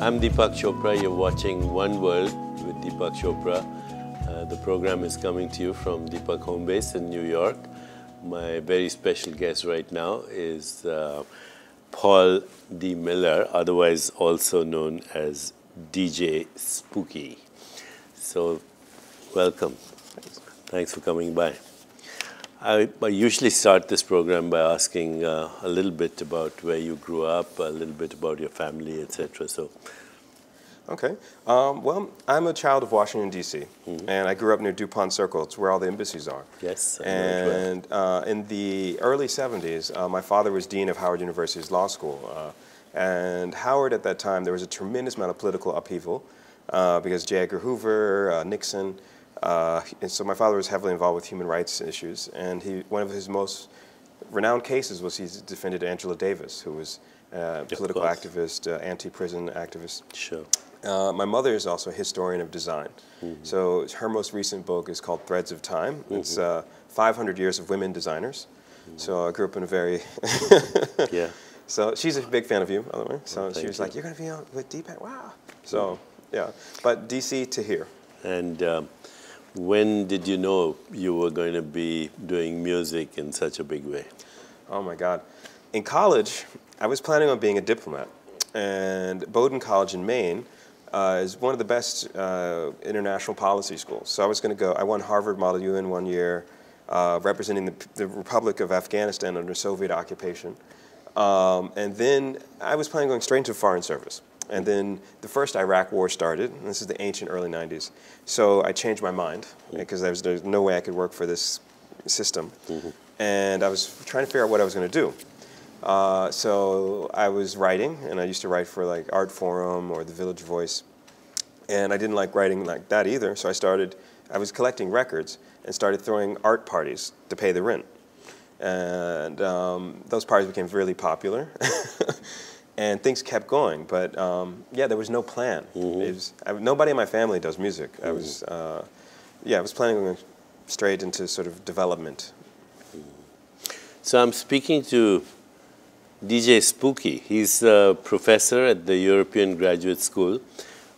I'm Deepak Chopra. You're watching One World with Deepak Chopra. The program is coming to you from Deepak Home Base in New York. My very special guest right now is Paul D. Miller, otherwise also known as DJ Spooky. So, welcome. Thanks for coming by. I usually start this program by asking a little bit about where you grew up, a little bit about your family, etc. So, okay. Well, I'm a child of Washington, D.C., and I grew up near DuPont Circle. It's where all the embassies are. yes. And in the early 70s, my father was dean of Howard University's law school. And Howard, at that time, there was a tremendous amount of political upheaval because J. Edgar Hoover, Nixon, and so my father was heavily involved with human rights issues. And one of his most renowned cases was he defended Angela Davis, who was a political activist, anti-prison activist. Sure. My mother is also a historian of design. So her most recent book is called Threads of Time. It's 500 years of women designers. So I grew up in a very... Yeah. So she's a big fan of you, by the way. So she was you. like, you're going to be on with DEEPAK? Wow. So, yeah. But DC to here. And when did you know you were going to be doing music in such a big way? Oh, my God. In college, I was planning on being a diplomat. And Bowdoin College in Maine is one of the best international policy schools. So I was going to go. I won Harvard Model UN one year, representing the Republic of Afghanistan under Soviet occupation. And then I was planning on going straight into foreign service. And then the first Iraq war started, and this is the ancient early 90s. So I changed my mind, because there's no way I could work for this system. And I was trying to figure out what I was going to do. So I was writing, and I used to write for like Art Forum or the Village Voice. And I didn't like writing like that either, so I was collecting records and started throwing art parties to pay the rent. And those parties became really popular. And things kept going, but yeah, there was no plan. Nobody in my family does music. I was planning on going straight into sort of development. So I'm speaking to DJ Spooky. He's a professor at the European Graduate School,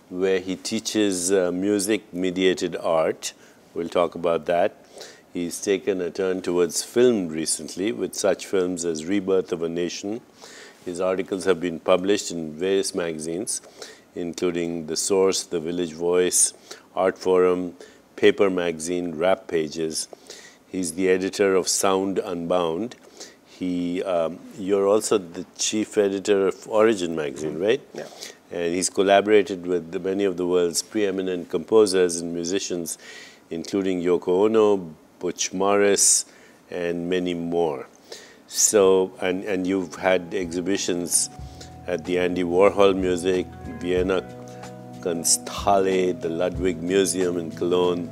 where he teaches music-mediated art. We'll talk about that. He's taken a turn towards film recently with such films as Rebirth of a Nation. His articles have been published in various magazines, including The Source, The Village Voice, Art Forum, Paper Magazine, Rap Pages. He's the editor of Sound Unbound. You're also the chief editor of Origin magazine, right? Yeah. And he's collaborated with many of the world's preeminent composers and musicians, including Yoko Ono, Butch Morris, and many more. So, and you've had exhibitions at the Andy Warhol Music, Vienna Kunsthalle, the Ludwig Museum in Cologne,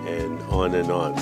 and on and on.